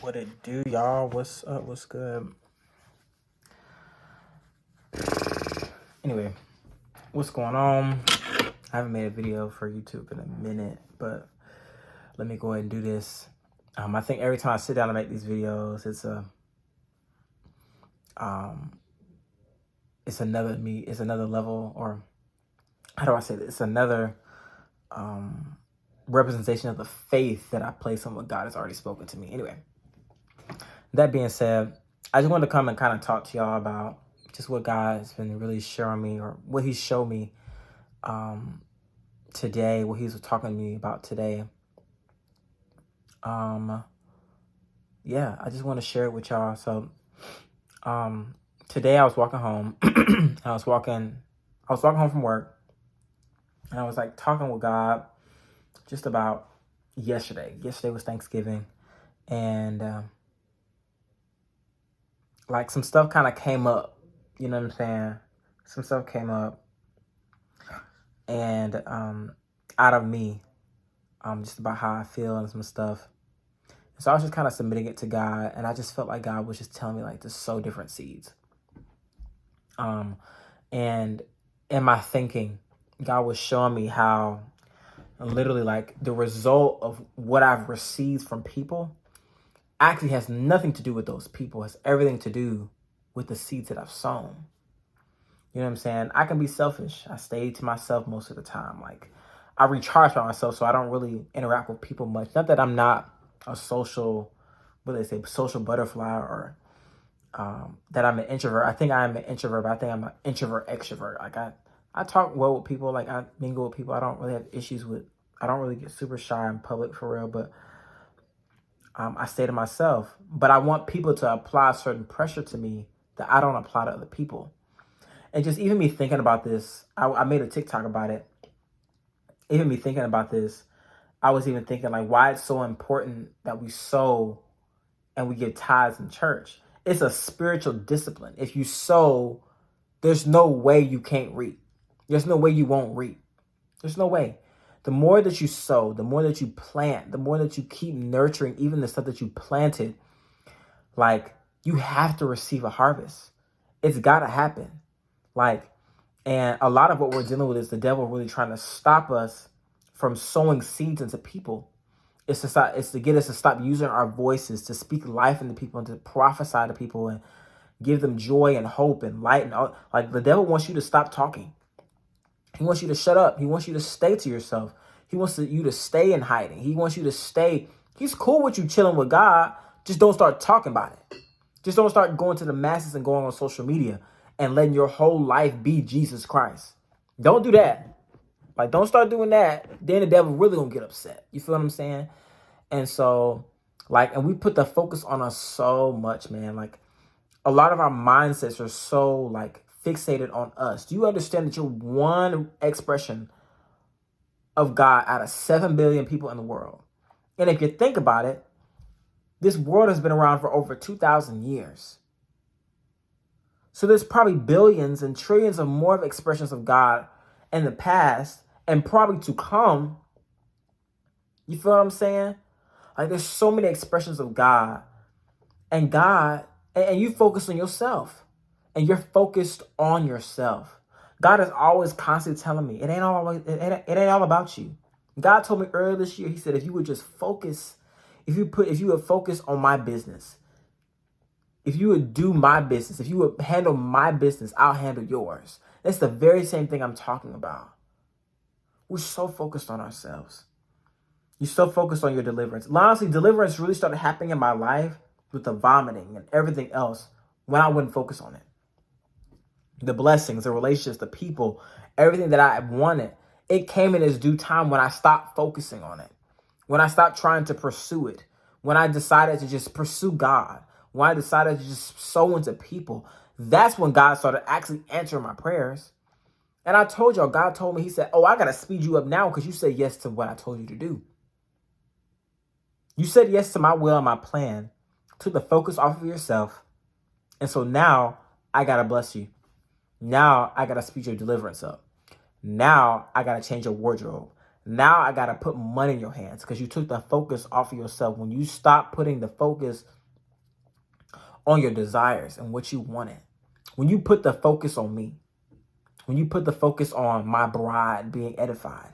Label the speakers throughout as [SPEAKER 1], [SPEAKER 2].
[SPEAKER 1] What it do, y'all? What's up? What's good? Anyway, what's going on? I haven't made a video for YouTube in a minute, but let me go ahead and do this. I think every time I sit down to make these videos, it's another level, or how do I say this? It's another representation of the faith that I place on what God has already spoken to me. Anyway, that being said, I just wanted to come and kind of talk to y'all about just what God has been really showing me, or what He showed me today, what He was talking to me about today. Yeah, I just want to share it with y'all. So, today I was walking home. I was walking home from work, and I was like talking with God just about yesterday. Yesterday was Thanksgiving, and like some stuff kind of came up. You know what I'm saying? Some stuff came up, and out of me, just about how I feel and some stuff. So I was just kind of submitting it to God, and I just felt like God was just telling me like to sow different seeds. And in my thinking, God was showing me how literally like the result of what I've received from people actually has nothing to do with those people. It has everything to do with the seeds that I've sown. You know what I'm saying? I can be selfish. I stay to myself most of the time. Like, I recharge by myself, so I don't really interact with people much. Not that I'm not a social, social butterfly, or that I'm an introvert. I think I'm an introvert, but I think I'm an introvert extrovert. Like, I talk well with people. Like, I mingle with people. I don't really have issues with, I don't really get super shy in public for real, but I stay to myself. But I want people to apply certain pressure to me that I don't apply to other people. And just even me thinking about this, I made a TikTok about it. Even me thinking about this, I was even thinking like why it's so important that we sow and we give tithes in church. It's a spiritual discipline. If you sow, there's no way you can't reap. There's no way you won't reap. There's no way. The more that you sow, the more that you plant, the more that you keep nurturing even the stuff that you planted, like you have to receive a harvest. It's got to happen. Like, and a lot of what we're dealing with is the devil really trying to stop us from sowing seeds into people. It's to get us to stop using our voices to speak life into people and to prophesy to people and give them joy and hope and light and all. Like, the devil wants you to stop talking. He wants you to shut up. He wants you to stay to yourself. He wants you to stay in hiding. He wants you to stay. He's cool with you chilling with God. Just don't start talking about it. Just don't start going to the masses and going on social media and letting your whole life be Jesus Christ. Don't do that. Like, don't start doing that. Then the devil really gonna get upset. You feel what I'm saying? And so, like, and we put the focus on us so much, man. Like, a lot of our mindsets are so, like, fixated on us. Do you understand that you're one expression of God out of 7 billion people in the world? And if you think about it, this world has been around for over 2,000 years. So there's probably billions and trillions of more of expressions of God in the past and probably to come. You feel what I'm saying? Like, there's so many expressions of God, and you focus on yourself, and you're focused on yourself. God is always constantly telling me, it ain't all about you. God told me earlier this year, He said, if you would just focus, if you would focus on my business, if you would do my business, if you would handle my business, I'll handle yours. That's the very same thing I'm talking about. We're so focused on ourselves. You're so focused on your deliverance. Honestly, deliverance really started happening in my life with the vomiting and everything else when I wouldn't focus on it. The blessings, the relationships, the people, everything that I wanted, it came in its due time when I stopped focusing on it. When I stopped trying to pursue it. When I decided to just pursue God. When I decided to just sow into people. That's when God started actually answering my prayers. And I told y'all, God told me, He said, oh, I got to speed you up now because you said yes to what I told you to do. You said yes to my will and my plan. Took the focus off of yourself. And so now I got to bless you. Now I got to speed your deliverance up. Now I got to change your wardrobe. Now I got to put money in your hands because you took the focus off of yourself. When you stop putting the focus on your desires and what you wanted, when you put the focus on me, when you put the focus on my bride being edified.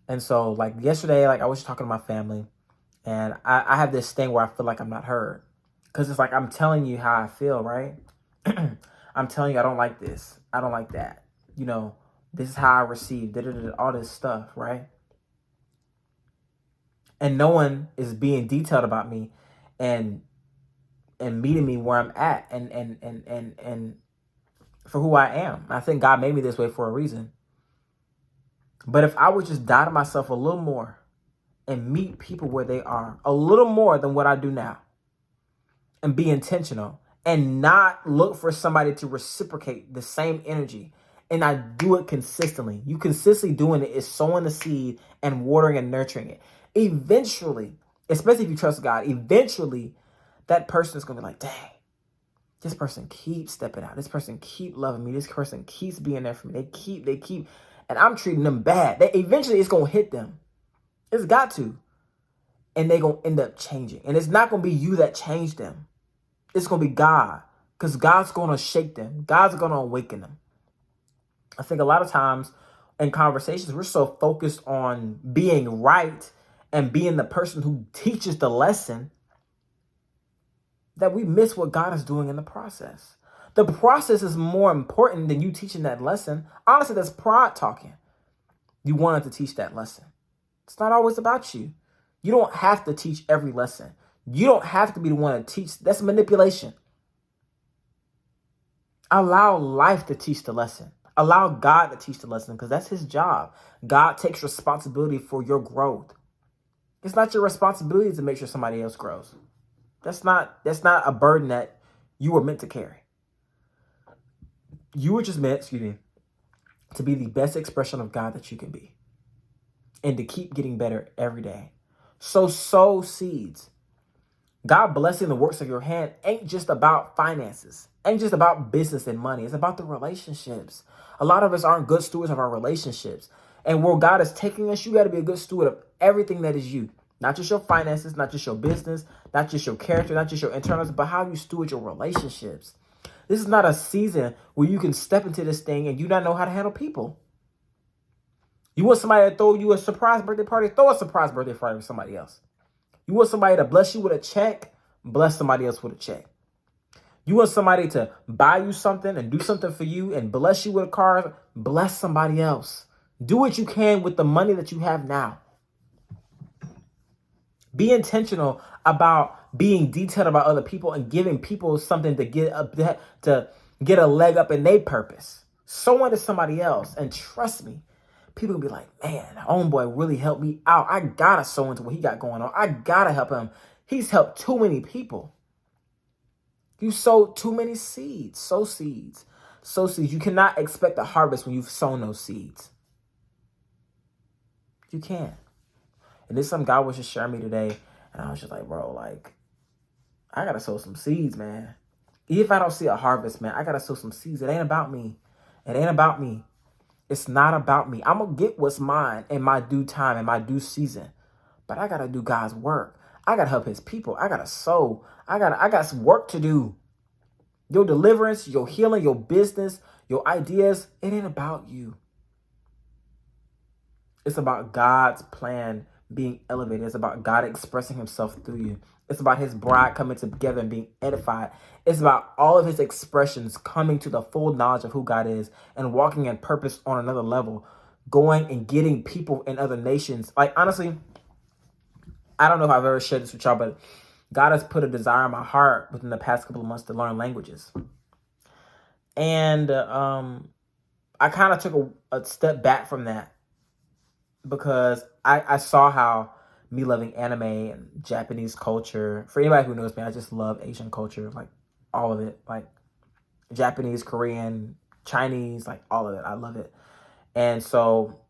[SPEAKER 1] And so like yesterday, like I was talking to my family, and I have this thing where I feel like I'm not heard. Because it's like I'm telling you how I feel, right? I'm telling you I don't like this. I don't like that. You know, this is how I receive, all this stuff, right? And no one is being detailed about me and meeting me where I'm at and for who I am. I think God made me this way for a reason. But if I would just die to myself a little more and meet people where they are, a little more than what I do now, and be intentional and not look for somebody to reciprocate the same energy, and I do it consistently. You consistently doing it is sowing the seed and watering and nurturing it. Eventually, especially if you trust God, eventually that person is going to be like, dang, this person keeps stepping out. This person keep loving me. This person keeps being there for me. They keep, and I'm treating them bad. Eventually it's going to hit them. It's got to. And they're going to end up changing. And it's not going to be you that changed them. It's going to be God. Because God's going to shake them. God's going to awaken them. I think a lot of times in conversations, we're so focused on being right and being the person who teaches the lesson that we miss what God is doing in the process. The process is more important than you teaching that lesson. Honestly, that's pride talking. You wanted to teach that lesson. It's not always about you. You don't have to teach every lesson. You don't have to be the one to teach. That's manipulation. Allow life to teach the lesson. Allow God to teach the lesson, because that's his job. God takes responsibility for your growth. It's not your responsibility to make sure somebody else grows. That's not a burden that you were meant to carry. You were just meant, to be the best expression of God that you can be. And to keep getting better every day. So sow seeds. God blessing the works of your hand ain't just about finances. Ain't just about business and money. It's about the relationships. A lot of us aren't good stewards of our relationships. And where God is taking us, you got to be a good steward of everything that is you. Not just your finances, not just your business, not just your character, not just your internals, but how you steward your relationships. This is not a season where you can step into this thing and you not know how to handle people. You want somebody to throw you a surprise birthday party? Throw a surprise birthday party with somebody else. You want somebody to bless you with a check? Bless somebody else with a check. You want somebody to buy you something and do something for you and bless you with a car? Bless somebody else. Do what you can with the money that you have now. Be intentional about being detailed about other people and giving people something to get a leg up in their purpose. Sow into somebody else, and trust me, people will be like, man, homeboy really helped me out. I gotta sow into what he got going on. I gotta help him. He's helped too many people. You sowed too many seeds. Sow seeds. Sow seeds. You cannot expect a harvest when you've sown those seeds. You can't. And this is something God was just sharing me today. And I was just like, bro, like, I got to sow some seeds, man. If I don't see a harvest, man, I got to sow some seeds. It ain't about me. It ain't about me. It's not about me. I'm going to get what's mine in my due time, in my due season. But I got to do God's work. I got to help his people. I got to sow. I got some work to do. Your deliverance, your healing, your business, your ideas, it ain't about you. It's about God's plan being elevated. It's about God expressing himself through you. It's about his bride coming together and being edified. It's about all of his expressions coming to the full knowledge of who God is and walking in purpose on another level, going and getting people in other nations. Like, honestly, I don't know if I've ever shared this with y'all, but God has put a desire in my heart within the past couple of months to learn languages. And I kind of took a step back from that, because I saw how me loving anime and Japanese culture, for anybody who knows me, I just love Asian culture, like all of it, like Japanese, Korean, Chinese, like all of it. I love it. And so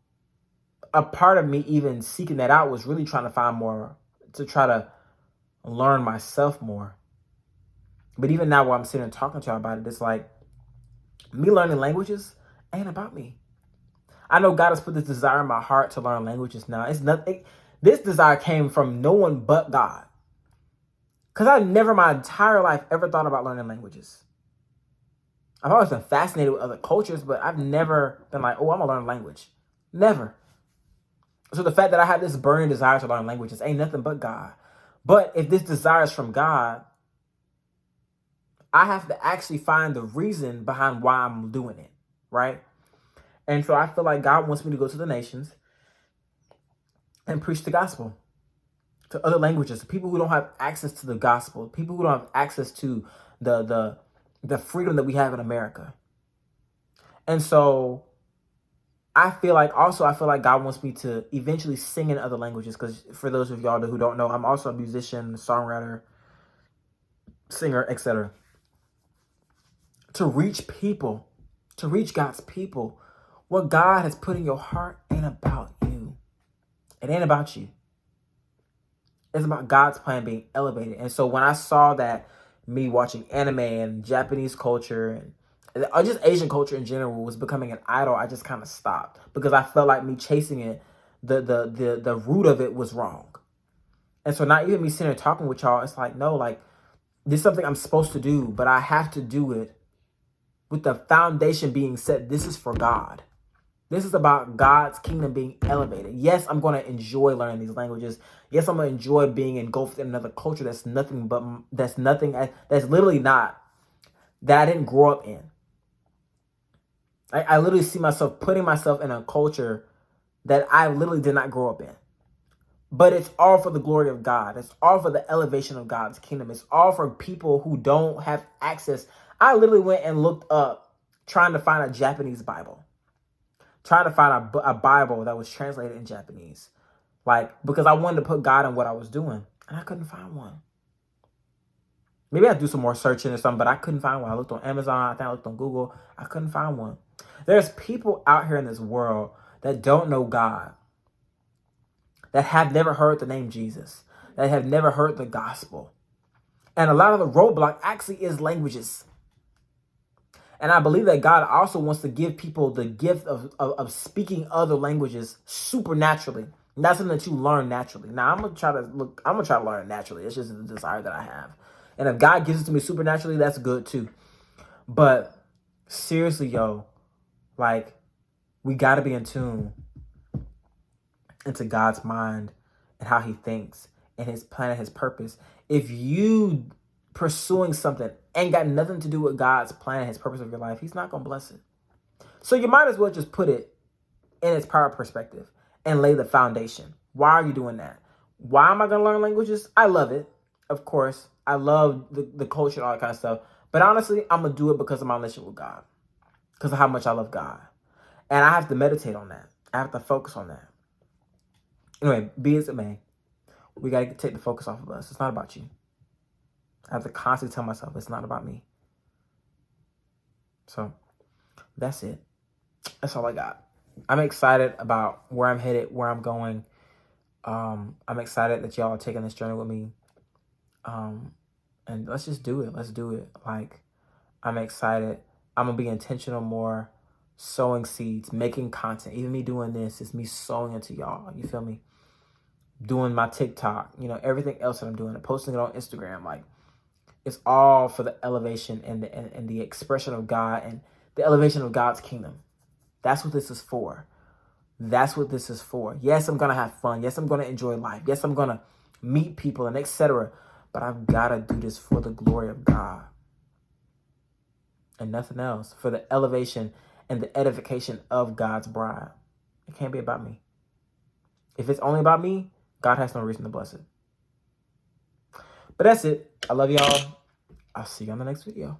[SPEAKER 1] a part of me even seeking that out was really trying to find more, to try to learn myself more. But even now while I'm sitting and talking to y'all about it, it's like me learning languages ain't about me. I know God has put this desire in my heart to learn languages now. It's nothing. This desire came from no one but God. Because I've never my entire life ever thought about learning languages. I've always been fascinated with other cultures, but I've never been like, oh, I'm going to learn language. Never. So the fact that I have this burning desire to learn languages ain't nothing but God. But if this desire is from God, I have to actually find the reason behind why I'm doing it, right? And so I feel like God wants me to go to the nations and preach the gospel to other languages, to people who don't have access to the gospel, people who don't have access to the freedom that we have in America. And so I feel like God wants me to eventually sing in other languages, because for those of y'all who don't know, I'm also a musician, songwriter, singer, etc. To reach people, to reach God's people. What God has put in your heart ain't about you. It ain't about you. It's about God's plan being elevated. And so when I saw that me watching anime and Japanese culture and just Asian culture in general was becoming an idol, I just kind of stopped, because I felt like me chasing it, the root of it was wrong. And so not even me sitting here talking with y'all, it's like, no, like, this is something I'm supposed to do, but I have to do it with the foundation being set. This is for God. This is about God's kingdom being elevated. Yes, I'm going to enjoy learning these languages. Yes, I'm going to enjoy being engulfed in another culture that's literally not, that I didn't grow up in. I literally see myself putting myself in a culture that I literally did not grow up in. But it's all for the glory of God. It's all for the elevation of God's kingdom. It's all for people who don't have access. I literally went and looked up trying to find a Japanese Bible. Trying to find a Bible that was translated in Japanese. Like, because I wanted to put God in what I was doing. And I couldn't find one. Maybe I'd do some more searching or something, but I couldn't find one. I looked on Amazon. I think I looked on Google. I couldn't find one. There's people out here in this world that don't know God. That have never heard the name Jesus. That have never heard the gospel. And a lot of the roadblock actually is languages. And I believe that God also wants to give people the gift of speaking other languages supernaturally. And that's something that you learn naturally. Now I'm gonna try to learn it naturally. It's just a desire that I have. And if God gives it to me supernaturally, that's good too. But seriously, yo, like, we gotta be in tune into God's mind and how he thinks and his plan and his purpose. If you pursuing something ain't got nothing to do with God's plan and his purpose of your life, he's not going to bless it. So you might as well just put it in its proper perspective and lay the foundation. Why are you doing that? Why am I going to learn languages? I love it. Of course, I love the culture and all that kind of stuff. But honestly, I'm going to do it because of my relationship with God. Because of how much I love God. And I have to meditate on that. I have to focus on that. Anyway, be as it may, we got to take the focus off of us. It's not about you. I have to constantly tell myself it's not about me. So that's it. That's all I got. I'm excited about where I'm headed, where I'm going. I'm excited that y'all are taking this journey with me. And let's just do it. Let's do it. Like, I'm excited. I'm going to be intentional more, sowing seeds, making content. Even me doing this is me sowing into y'all. You feel me? Doing my TikTok, everything else that I'm doing, posting it on Instagram. Like, it's all for the elevation and the expression of God and the elevation of God's kingdom. That's what this is for. That's what this is for. Yes, I'm going to have fun. Yes, I'm going to enjoy life. Yes, I'm going to meet people and etc. But I've got to do this for the glory of God. And nothing else. For the elevation and the edification of God's bride. It can't be about me. If it's only about me, God has no reason to bless it. But that's it. I love y'all. I'll see you on the next video.